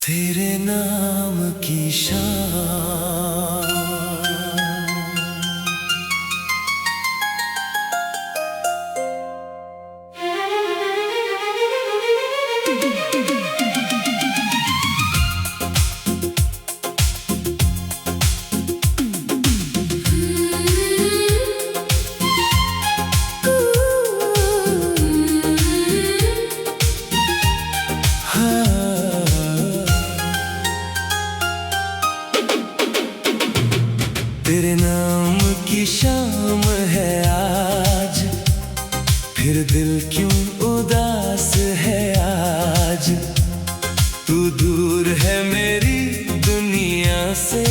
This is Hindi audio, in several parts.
तेरे नाम की शान। तेरे नाम की शाम है आज, फिर दिल क्यों उदास है आज। तू दूर है मेरी दुनिया से,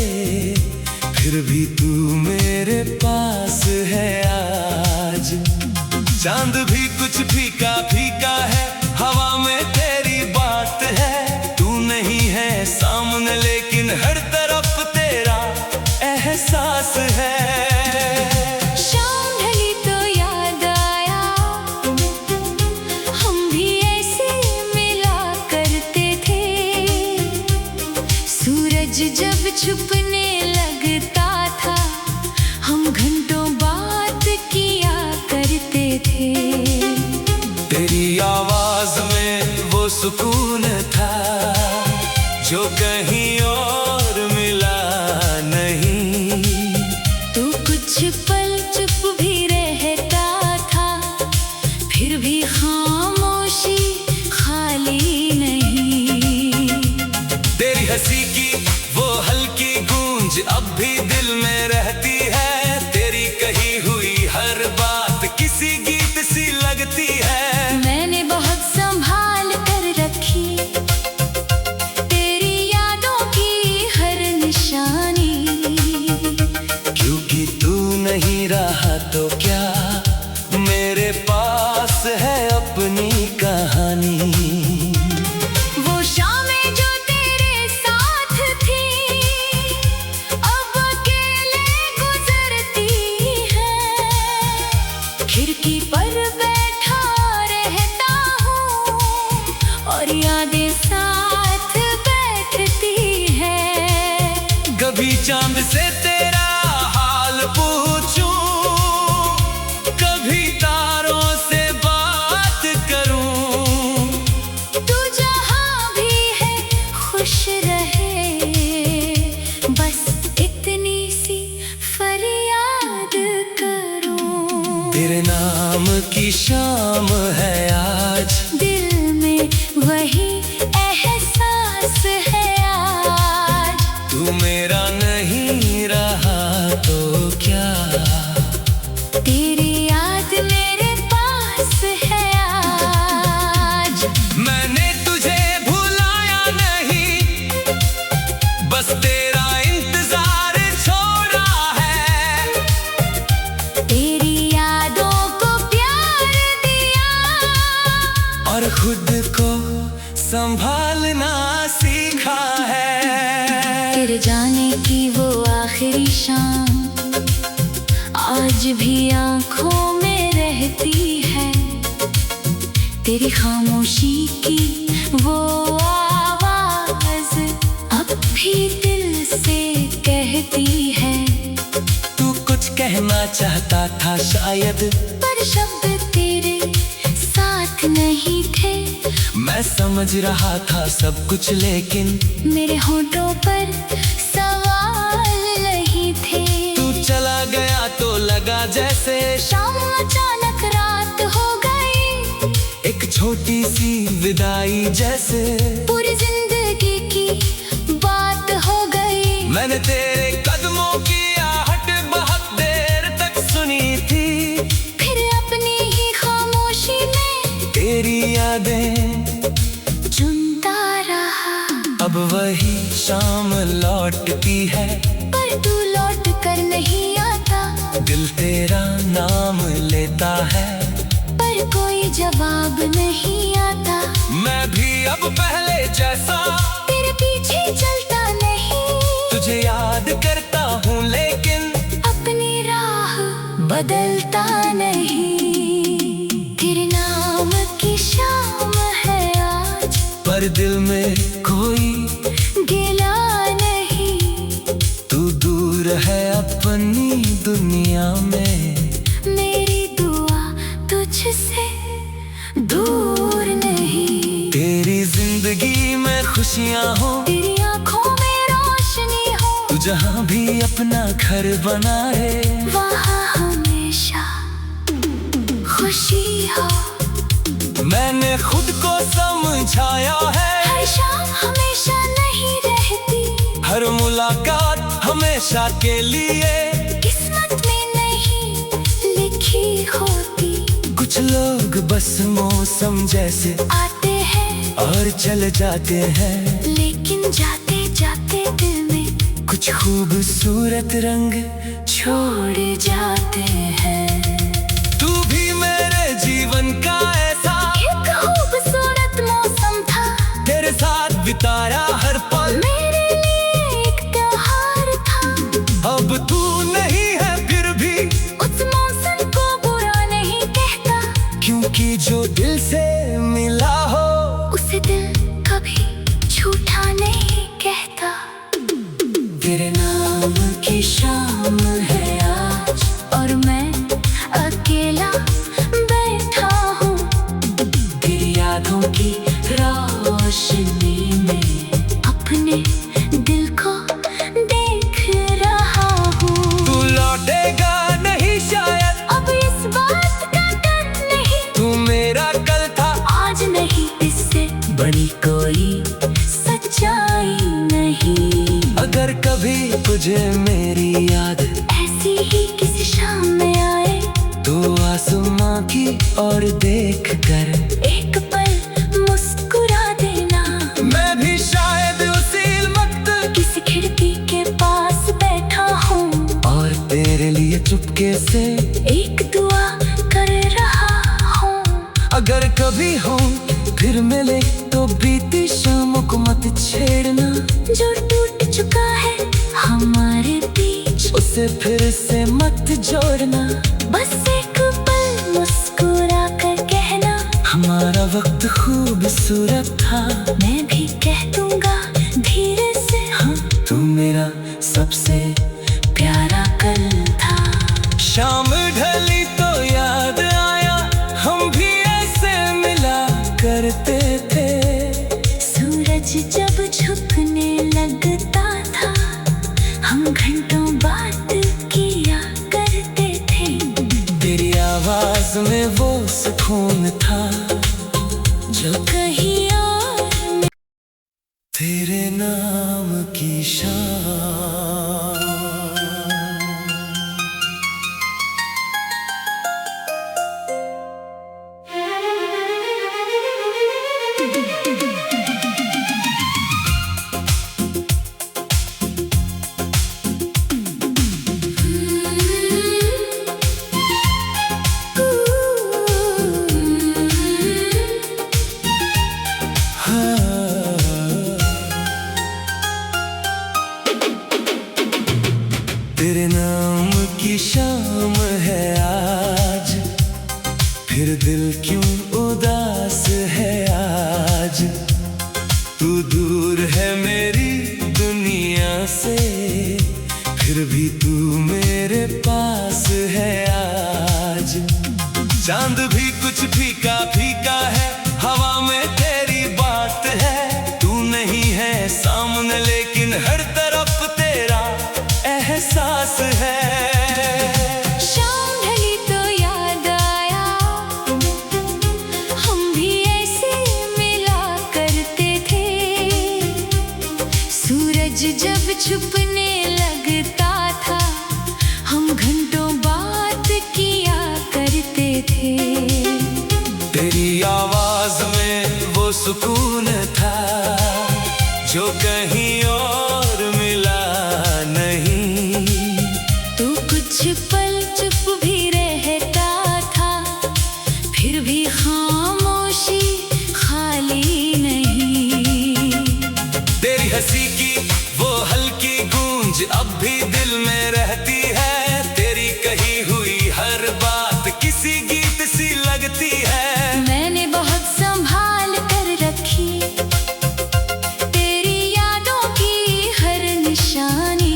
फिर भी तू मेरे पास है आज। चांद भी कुछ फीका फीका है, हवा में तेरी बात है। तू नहीं है सामने लेकिन हर तरफ तेरा एहसास है। शाम ढली तो याद आया, हम भी ऐसे मिला करते थे। सूरज जब छुपने लगता था, हम घंटों बात किया करते थे। तेरी आवाज में वो सुकून था जो कहीं और मिला नहीं। तू कुछ पल चुप भी रहता था, फिर भी खामोशी खाली नहीं। तेरी हंसी की वो हल्की गूंज अब भी दिल में रहती है। तेरी कही हुई हर बात किसी गीत सी लगती है। मैंने बहुत संभाल कर रखी तेरी यादों की हर निशानी। क्योंकि तू नहीं रहा तो क्या, मेरे पास है अपनी कहानी। वो शामें जो तेरे साथ थी, अब अकेले गुजरती है। खिड़की पर बैठा रहता हूँ और यादें साथ बैठती है। कभी चांद से तेरा हाल पूछूं, कभी तारों से बात करूं। तू जहाँ भी है खुश रहे, बस इतनी सी फरियाद करूं। तेरे नाम की शाम है आज, दिल में वही एहसास है आज। तू मेरा नहीं रहा तो क्या। तेरी याद मेरे पास है आज। मैंने तुझे भुलाया नहीं, बस तेरा इंतजार छोड़ा है। तेरी यादों को प्यार दिया और खुद को संभालना सीखा है। तेरे जाने की वो आखिरी शाम आज भी आंखों में रहती है। तेरी खामोशी की वो आवाज अब भी दिल से कहती है। तू कुछ कहना चाहता था शायद, पर शब्द तेरे साथ नहीं थे। मैं समझ रहा था सब कुछ लेकिन मेरे होठों पर सवाल नहीं थे। तू चला गया तो लगा जैसे शाम अचानक रात हो गई, एक छोटी सी विदाई जैसे। पूरी जिंदगी की बात हो गई। मैंने तेरे कदमों की आहट बहुत देर तक सुनी थी, फिर अपनी ही खामोशी में तेरी यादें चुनता रहा। अब वही शाम लौटती है, पर तू लौट कर नहीं आता। दिल तेरा नाम लेता है, पर कोई जवाब नहीं आता। मैं भी अब पहले जैसा तेरे पीछे चलता नहीं, तुझे याद करता हूँ लेकिन अपनी राह बदलता नहीं। तेरे नाम की शाम है आज, पर दिल में कोई दूर है अपनी दुनिया में। मेरी दुआ तुझसे दूर नहीं। तेरी जिंदगी में खुशियाँ हो, तेरी आंखों में रोशनी हो। तू जहाँ भी अपना घर बनाए, वहाँ हमेशा खुशी हो। मैंने खुद को समझाया है, हर शाम हमेशा नहीं रहती। हर मुलाकात हमेशा के लिए किस्मत में नहीं लिखी होती। कुछ लोग बस मौसम जैसे आते हैं और चले जाते हैं, लेकिन जाते जाते दिल में कुछ खूबसूरत रंग छोड़ जाते हैं। तू भी मेरे जीवन का ऐसा एक खूबसूरत मौसम था, तेरे साथ बिताया हर पल मेरे लिए एक त्योहार था। अब तू नहीं है फिर भी उस मौसम को बुरा नहीं कहता, क्योंकि जो दिल से मिला हो उसे दिल कभी झूठा नहीं कहता। तेरे नाम की शाम है आज, और मैं अकेला बैठा हूँ तेरी यादों की रोशनी में अपने दिल को देख रहा हूँ। तू लौटेगा नहीं शायद, अब इस बात का डर नहीं। तू मेरा कल था आज नहीं, इससे बड़ी कोई सच्चाई नहीं। अगर कभी तुझे मेरी याद ऐसी ही किसी शाम में आए, तो आसमां की ओर देख कर एक पल मुस्कुरा देना। मैं भी शायद उसी वक्त किसी खिड़की के पास बैठा हूँ और तेरे लिए चुपके से एक दुआ कर रहा हूँ। अगर कभी हो फिर मिले तो बीती शामों को मत छेड़ना। जो टूट चुका है हमारे बीच, उसे फिर से मत जोड़ना। बस एक पल मुस्कुरा कर कहना, हमारा वक्त खूबसूरत था। मैं भी कह दूंगा धीरे से, हाँ, तू मेरा सबसे प्यारा कल था। शाम ढली तो याद आया, हम भी ऐसे मिला करते थे। सूरज जब झुकने लगता था, हम घंटों बात किया करते थे। तेरी आवाज में वो सुकून था जो कहीं और तेरे नाम की शाम। तेरे नाम की शाम है आज, फिर दिल क्यों उदास है आज। तू दूर है मेरी दुनिया से, फिर भी तू मेरे पास है आज। चांद भी कुछ फीका फीका है, हवा में तेरी बात है। तू नहीं है सामने लेकिन हर तरफ तेरा एहसास है। शाम ढली तो याद आया, हम भी ऐसे मिला करते थे। सूरज जब छुपने लगता था, हम घंटों बात किया करते थे। तेरी आवाज में वो सुकून था जो कहीं और मिला नहीं। तो कुछ पल चुप भी रहता था, फिर भी खामोशी खाली नहीं। तेरी हंसी की वो हल्की गूंज अब भी दिल में रहती है। तेरी कही हुई हर बात किसी गीत सी लगती है। मैंने बहुत संभाल कर रखी तेरी यादों की हर निशानी।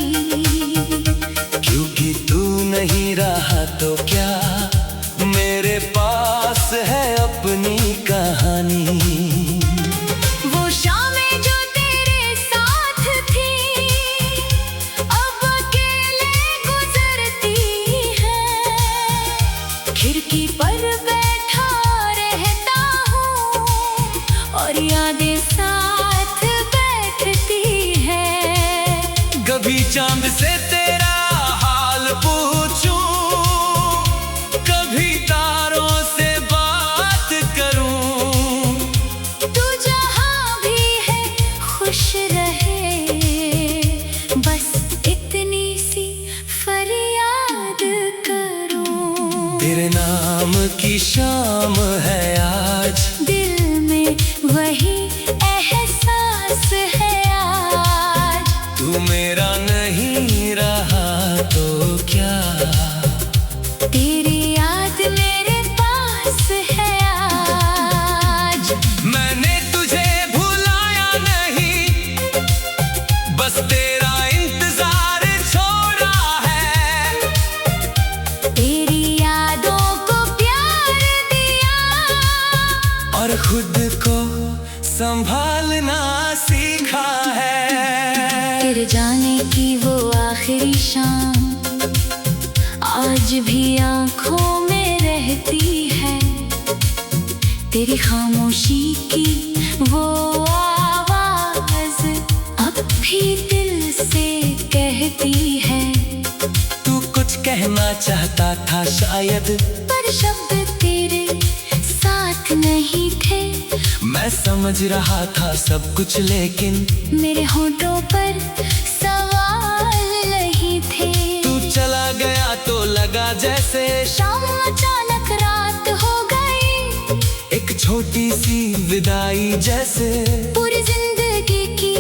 खुश रहे, बस इतनी सी फरियाद करूं। तेरे नाम की शाम है आज, दिल में वही एहसास है आज। तू मेरा नहीं रहा तो क्या, तेरी याद मेरे पास है आज। मैंने तुझे भुलाया नहीं, बस तेरा इंतजार छोड़ा है। तेरी यादों को प्यार दिया और खुद को संभालना सीखा है। तेरे जाने की वो आखिरी शाम आज भी आंखों में रहती है। तेरी खामोशी की वो आवाज अब भी दिल से कहती है। तू कुछ कहना चाहता था शायद, पर शब्द तेरे साथ नहीं थे। मैं समझ रहा था सब कुछ, लेकिन मेरे होठों पर सवाल नहीं थे। तू चला गया तो लगा जैसे शाम अचानक रात हो गई, एक छोटी सी विदाई जैसे पूरी जिंदगी की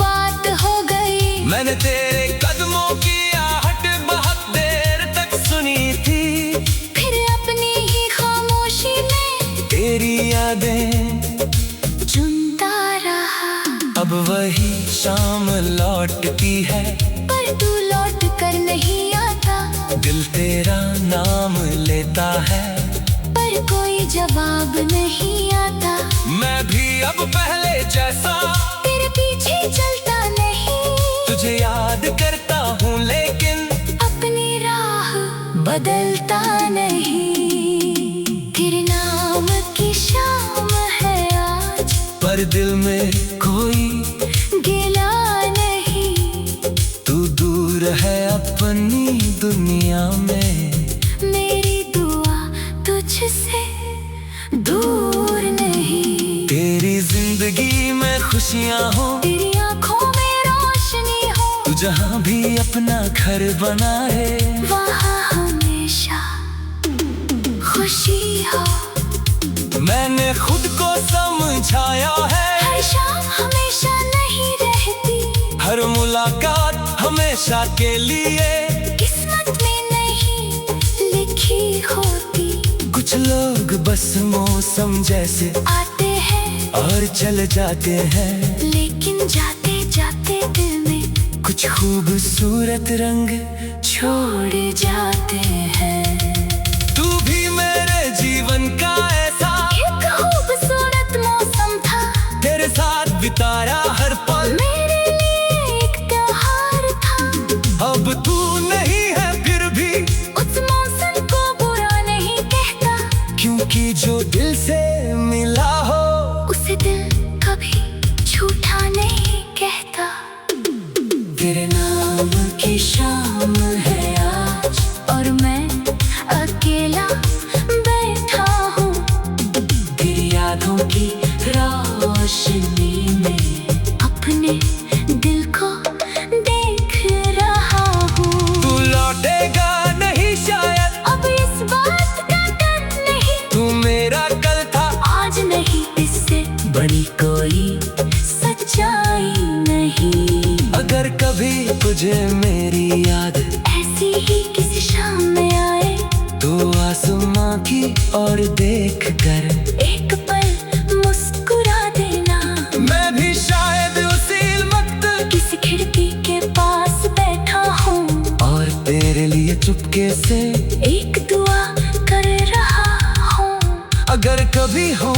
बात हो गई। मैंने तेरे कदमों की आहट बहुत देर तक सुनी थी, फिर अपनी ही खामोशी में तेरी यादें चुनता रहा। अब वही शाम लौटती है, पर तू लौट कर नहीं आता। दिल तेरा नाम लेता है, पर कोई जवाब नहीं आता। मैं भी अब पहले जैसा तेरे पीछे चलता नहीं, तुझे याद करता हूँ, लेकिन अपनी राह बदलता नहीं। तेरे नाम की शाम है आज, पर दिल में कोई गिला नहीं। तू दूर है अपनी दुनिया में, मेरी दुआ तुझसे दूर नहीं। तेरी जिंदगी में खुशियाँ हो, तेरी आंखों में रोशनी हो, तू जहाँ भी अपना घर बनाए वहाँ हमेशा खुशी हो। मैंने खुद को समझाया है, हर शाम हमेशा नहीं रहती, हर मुलाकात हमेशा के लिए किस्मत में नहीं लिखी होती। कुछ लोग बस मौसम जैसे आते हैं और चले जाते हैं, लेकिन जाते जाते दिल में कुछ खूबसूरत रंग छोड़ जाते हैं। तू भी मेरे जीवन का ऐसा एक खूबसूरत मौसम था, तेरे साथ बिताया हर पल मेरे लिए एक त्योहार था। अब तू नहीं है फिर भी उस मौसम को बुरा नहीं कहता, क्योंकि जो दिल से मिला हो उसे दिल कभी झूठा नहीं कहता। तेरे नाम की शाम है आज, और मैं अकेला बैठा हूँ तेरी यादों की रोशनी में, अपने दिल को देख रहा हूँ। तू लौटेगा नहीं शायद, अब इस बात का डर नहीं, तू मेरा कल था आज नहीं, इससे बड़ी कोई सच्चाई नहीं। अगर कभी तुझे मेरी याद ऐसी ही किसी शाम में आए, तो आसमां की ओर देख कर एक पल मुस्कुरा देना। मैं भी शायद उसी वक्त किसी खिड़की के पास बैठा हूँ, और तेरे लिए चुपके से एक दुआ कर रहा हूँ। अगर कभी हो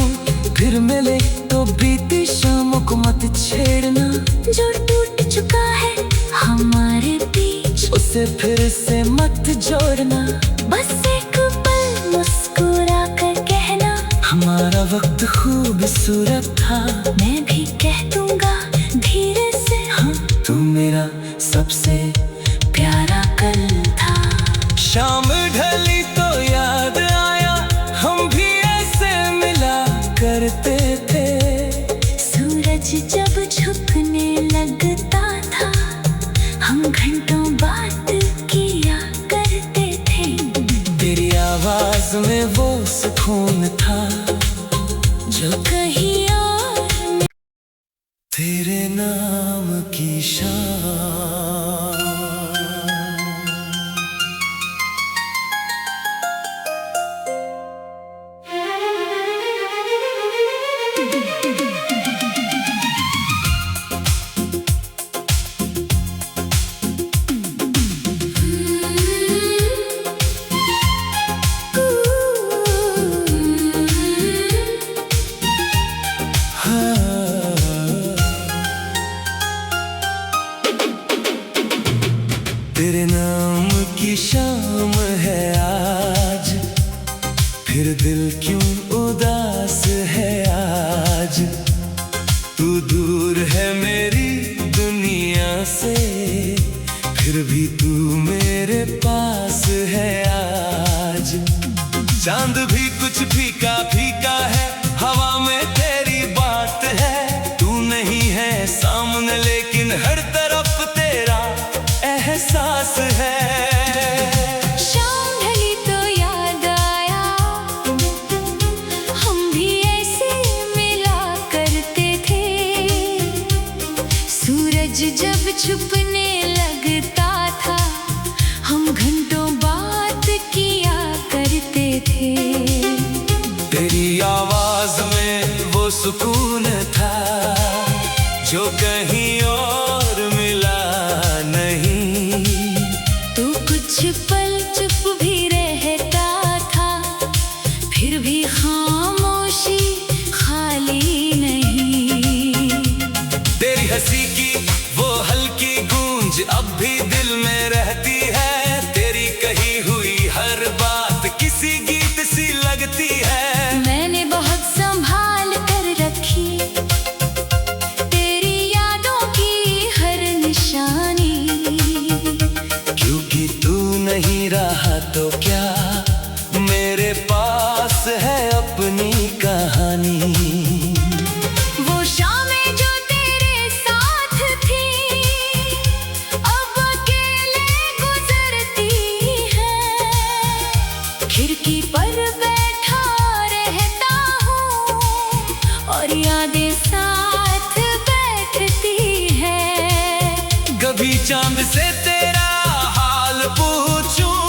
फिर मिले तो बीती शामों को मत छेड़ना, जो टूट चुका है हमारे बीच उसे फिर से मत जोड़ना। बस एक पल मुस्कुरा कर कहना, हमारा वक्त खूबसूरत था। मैं भी कह दूंगा धीरे से, हाँ, तू मेरा सबसे प्यारा कल था। शाम ढली तो याद आया, हम भी ऐसे मिला करते थे। सूरज जब छुपने लगता था, हम घंटों बात किया करते थे। तेरी आवाज में वो सुकून था जो कहीं और तेरे नाम की शान। तेरे नाम की शाम है आज, फिर दिल क्यों उदास है आज। तू दूर है मेरी दुनिया से, फिर भी तू मेरे पास है आज। चांद भी कुछ फीका फीका है, हवा में तेरी बात है। तू नहीं है सामने लेकिन हर तरफ तेरा एहसास है। शाम ढली तो याद आया, हम भी ऐसे मिला करते थे। सूरज जब छुपने लगता था, हम घंटों बात किया करते थे। तेरी आवाज में वो सुकून था जो कहीं और मिला नहीं। तू कुछ पल चुप भी रहता था, फिर भी खामोशी खाली नहीं। तेरी हंसी की वो हल्की गूंज अब भी दिल में रहती है। तेरी कही हुई हर बात किसी गीत सी लगती है। मैंने बहुत संभाल कर रखी तेरी यादों की हर निशानी। क्योंकि तू नहीं रहा तो क्या, मेरे पास है अपनी कहानी। वो शामें जो तेरे साथ थी, अब अकेले गुजरती है। खिड़की पर बैठा रहता हूँ और यादें साथ बैठती है। कभी चांद से तेरा हाल पूछूं,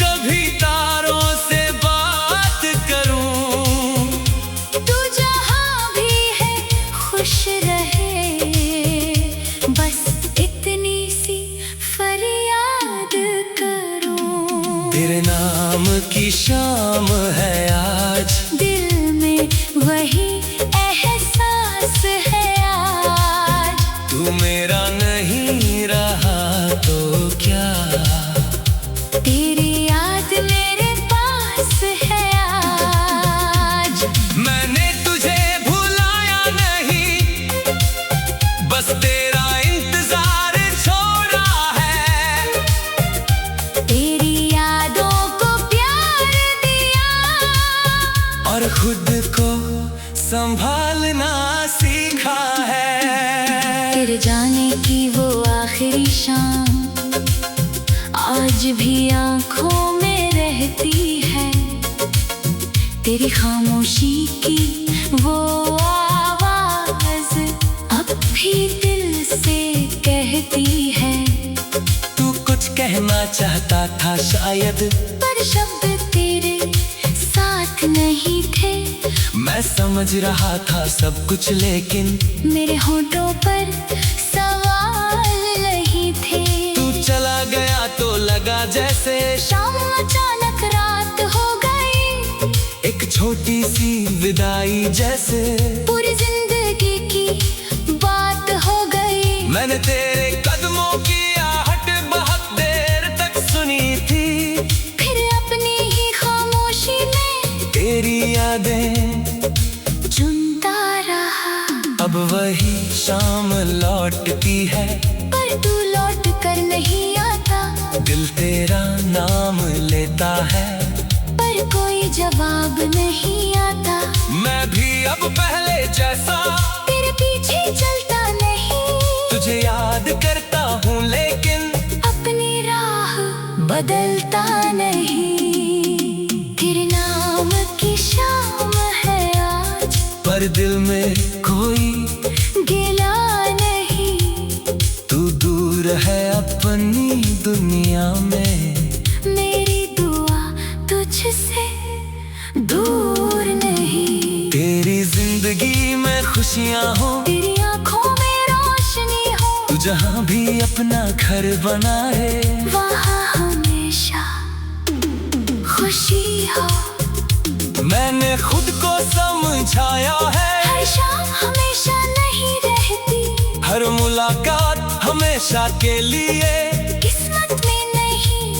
कभी तारों से बात करूं। तू जहाँ भी है खुश रहे, बस इतनी सी फरियाद करूं। तेरे नाम की शाम है आज, दिल में वही एहसास है आज। तू मेरा नहीं रहा तो क्या, तेरी याद मेरे पास है आज। मैंने तुझे भुलाया नहीं, बस तेरा इंतजार छोड़ा है। तेरी यादों को प्यार दिया और खुद को संभालना सीखा है। तेरे जाने की वो आखिरी शाम आज भी आंखों में रहती है। तेरी खामोशी की वो आवाज अब भी दिल से कहती है। तू कुछ कहना चाहता था शायद, पर शब्द तेरे साथ नहीं थे। मैं समझ रहा था सब कुछ लेकिन मेरे होठों पर सवाल नहीं थे। तू चला गया तो लगा जैसे शाम अचानक रात हो गई, एक छोटी सी विदाई जैसे। पूरी जिंदगी की बात हो गई। मैंने तेरे कदमों की आहट बहुत देर तक सुनी थी, फिर अपनी ही खामोशी में तेरी यादें चुनता रहा। अब वही शाम लौटती है, पर तू लौट कर नहीं आता। दिल तेरा नाम लेता है, पर कोई जवाब नहीं आता। मैं भी अब पहले जैसा तेरे पीछे बदलता नहीं। तेरे नाम की शाम है आज, पर दिल में कोई गिला नहीं। तू दूर है अपनी दुनिया में, मेरी दुआ तुझसे दूर नहीं। तेरी जिंदगी में खुशियाँ हो, तेरी आंखों में रोशनी हो, तू जहाँ भी अपना घर बनाए वहाँ हमेशा खुशी हो। मैंने खुद को समझाया है, हर शाम हमेशा नहीं रहती, हर मुलाकात हमेशा के लिए किस्मत में नहीं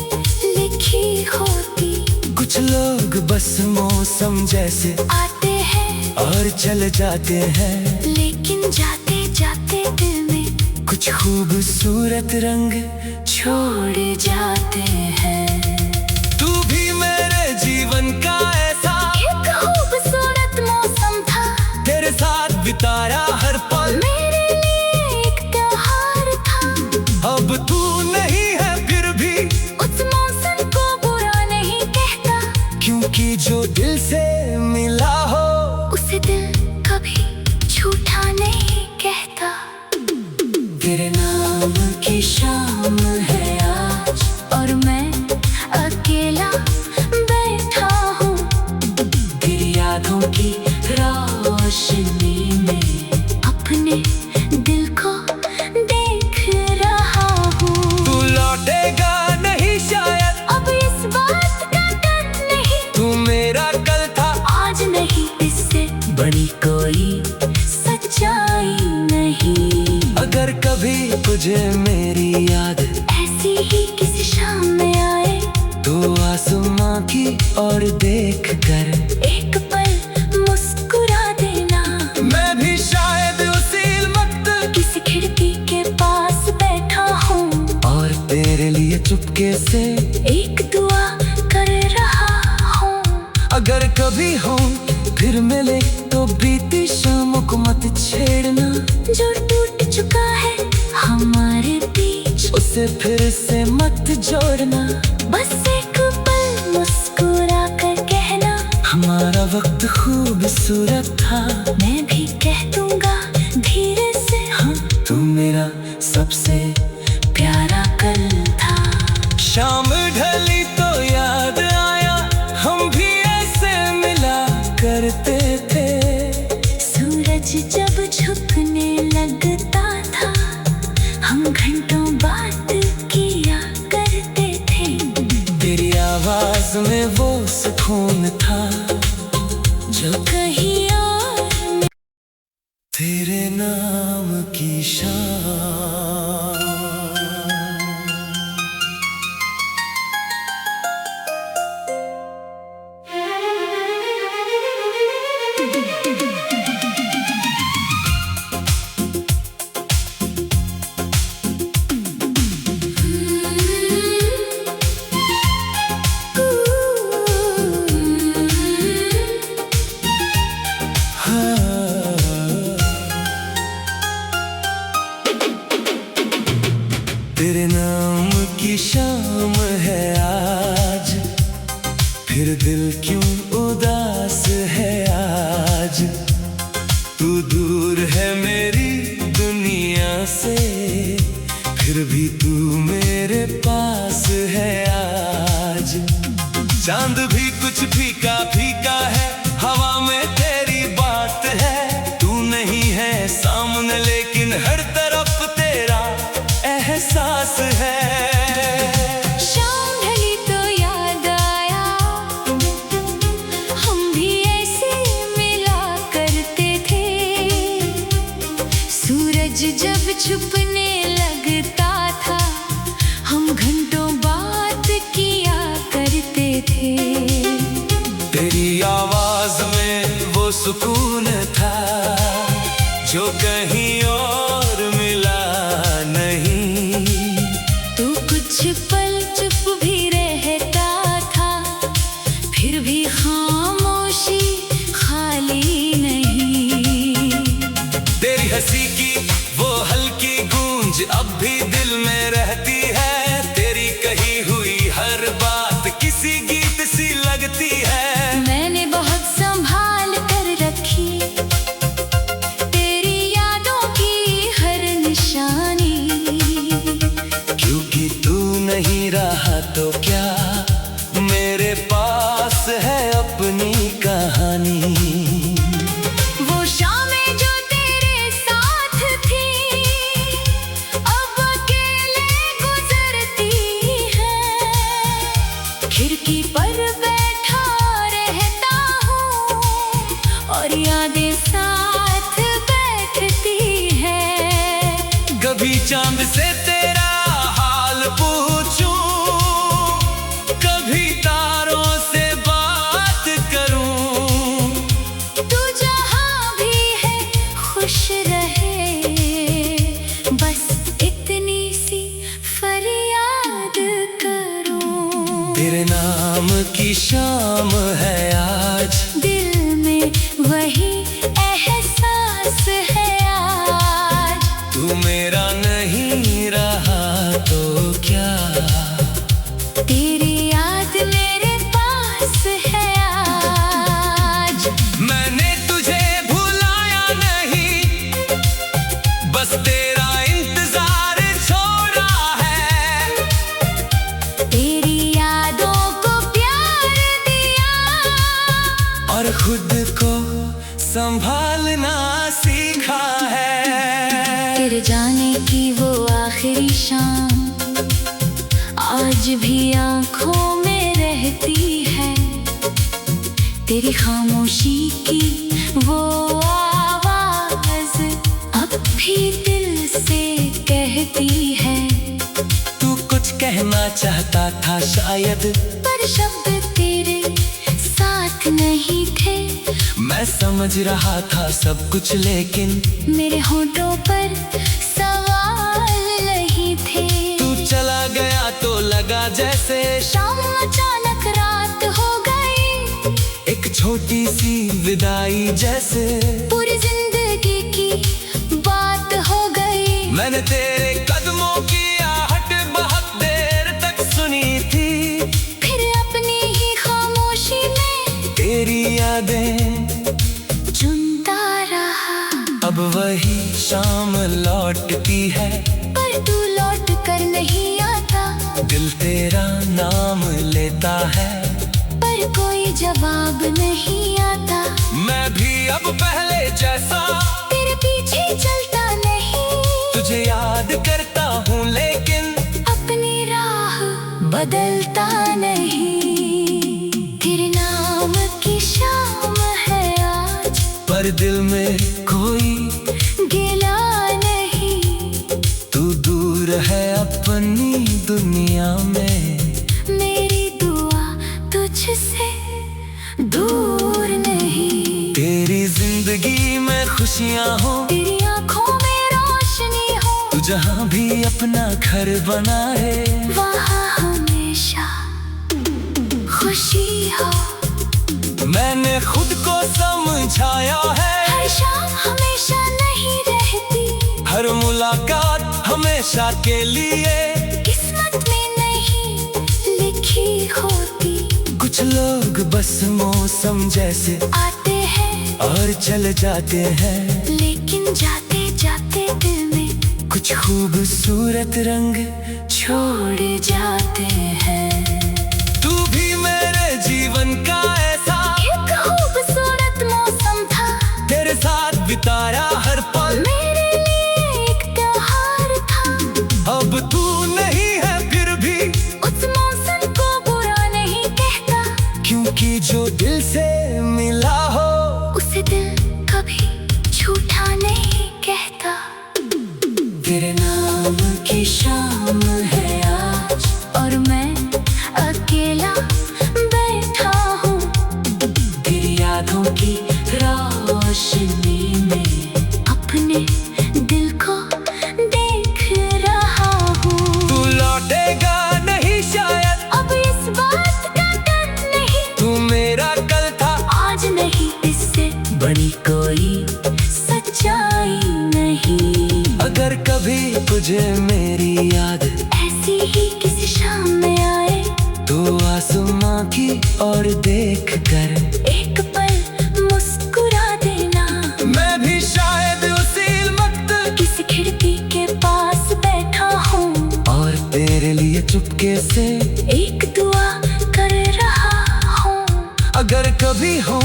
लिखी होती। कुछ लोग बस मौसम जैसे आते हैं और चले जाते हैं, लेकिन जाते जाते दिल में कुछ खूबसूरत रंग छोड़ जाते हैं। तू भी मेरे जीवन का ऐसा एक खूबसूरत मौसम था, तेरे साथ बिताया हर पल मेरे लिए एक त्योहार था। अब तू नहीं है फिर भी उस मौसम को बुरा नहीं कहता, क्योंकि जो दिल से मिला हो उसे दिल कभी झूठा नहीं कहता। तेरे नाम की शाम है आज, और मैं अकेला बैठा हूँ। तेरी यादों की रोशनी में अपने दिल को देख रहा हूँ। तू लौटेगा नहीं शायद, अब इस बात का डर नहीं, तू मेरा कल था आज नहीं, इससे बड़ी कोई सच्चाई नहीं। अगर कभी तुझे मेरी याद ऐसी ही किसी शाम में आए, तो आसमां की ओर देख कर एक पल मुस्कुरा देना। मैं भी शायद उसी वक्त किसी खिड़की के पास बैठा हूँ, और तेरे लिए चुपके से एक दुआ कर रहा हूँ। अगर कभी हो फिर मिले तो बीती शामों को मत छेड़ना, जो टूट चुका है हमारे बीच उसे फिर से मत जोड़ना। बस एक पल मुस्कुरा कर कहना, हमारा वक्त खूबसूरत था। मैं भी कह दूंगा धीरे से, हाँ, तू मेरा सबसे प्यारा कल था। शाम ढली तो याद आया, हम भी ऐसे मिला करते थे। सूरज जब झुकने लगता था, हम घंटों बात किया करते थे। तेरी आवाज में वो सुकून था जो कहीं और तेरे नाम की शाम। तेरे नाम की शाम है आज, फिर दिल क्यों उदास है आज। तू दूर है मेरी दुनिया से, फिर भी तू मेरे पास है आज। चांद भी कुछ फीका फीका है, हवा में तेरी बात है। तू नहीं है सामने लेकिन हर तरफ तेरा एहसास है। शाम ढली तो याद आया, हम भी ऐसे मिला करते थे। सूरज जब छुपने लगता था, हम घंटों बात किया करते थे। तेरी आवाज में वो सुकून था जो कहीं और मिला नहीं। तू कुछ पल चुप भी रहता था, फिर भी खामोशी खाली नहीं। तेरी हंसी की वो हल्की गूंज अब भी दिल में रहती है। तेरी कही हुई हर चांद से तेरा हाल पूछूं, कभी तारों से बात करूं। तू जहां भी है खुश रहे, बस इतनी सी फरियाद करूं। तेरे नाम की शाम है आज, दिल में वही एहसास है आज। तू मेरा नहीं रहा तो क्या, तेरी याद मेरे पास है आज। मैंने तुझे भुलाया नहीं, बस तेरा इंतजार छोड़ा है। तेरी यादों को प्यार दिया और खुद को संभालना सीखा है। तेरे जाने की वो आखिरी शाम आज भी आंखों में रहती है। तेरी खामोशी की वो आवाज अब भी दिल से कहती है। तू कुछ कहना चाहता था शायद, पर शब्द तेरे साथ नहीं थे। मैं समझ रहा था सब कुछ, लेकिन मेरे होठों पर सवाल नहीं थे। तू चला गया तो लगा जैसे शाम अचानक रात हो गई, एक छोटी सी विदाई जैसे पूरी जिंदगी की बात हो गई। मैंने तेरे कदमों की आहट बहुत देर तक सुनी थी, फिर अपनी ही खामोशी में तेरी यादें चुनता रहा। अब वही शाम लौटती है, पर तू लौट कर नहीं आता। दिल तेरा नाम लेता है, पर कोई जवाब नहीं आता। मैं भी अब पहले जैसा तेरे पीछे चलता नहीं, तुझे याद करता हूँ, लेकिन अपनी राह बदलता नहीं। तेरे नाम की शाम है आज, पर दिल में कोई गिला नहीं। तू दूर है अपनी दुनिया में, मेरी दुआ तुझसे दूर नहीं। तेरी जिंदगी में खुशियाँ हो, तेरी आंखों में रोशनी हो, तू जहाँ भी अपना घर बनाए वहाँ हमेशा खुशी हो। मैंने खुद को समझाया है, हर शाम हमेशा नहीं रहती, हर मुलाकात हमेशा के लिए किस्मत में नहीं लिखी होती। कुछ लोग बस मौसम जैसे आते हैं और चले जाते हैं, लेकिन जाते जाते दिल में कुछ खूबसूरत रंग छोड़ जाते हैं। तू भी मेरे जीवन का ऐसा एक खूबसूरत मौसम था, तेरे साथ बिताया हर पल मेरे लिए एक त्योहार था। अब तू नहीं है फिर भी उस मौसम को बुरा नहीं कहता, क्योंकि जो दिल से मिला हो उसे दिल कभी झूठा नहीं कहता। तेरे नाम की शाम है आज, और मैं अकेला बैठा हूँ तेरी यादों की रोशनी में, अपने दिल को देख रहा हूँ। तू लौटेगा नहीं शायद, अब इस बात का डर नहीं, तू मेरा कल था आज नहीं, इससे बड़ी कोई सच्चाई नहीं। अगर कभी तुझे मेरी याद ऐसी ही किसी शाम में आए, तो आसमां की ओर देख कर एक पल मुस्कुरा देना। मैं भी शायद उसी वक्त किसी खिड़की के पास बैठा हूँ, और तेरे लिए चुपके से एक दुआ कर रहा हूँ। अगर कभी हो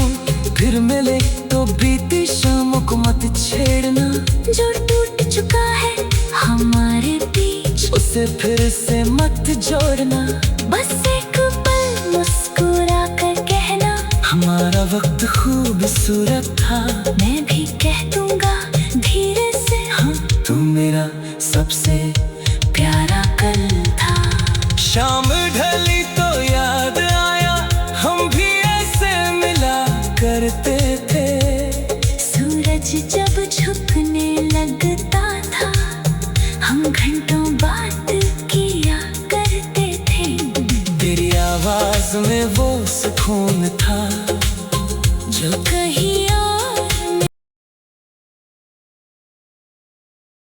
फिर मिले तो बीती शामों को मत छेड़ना, जो टूट चुका है हमारे बीच उसे फिर से मत जोड़ना। बस एक पल मुस्कुरा कर कहना, हमारा वक्त खूबसूरत था। मैं भी कह दूंगा धीरे से, हाँ, तू मेरा सबसे प्यारा कल था। शाम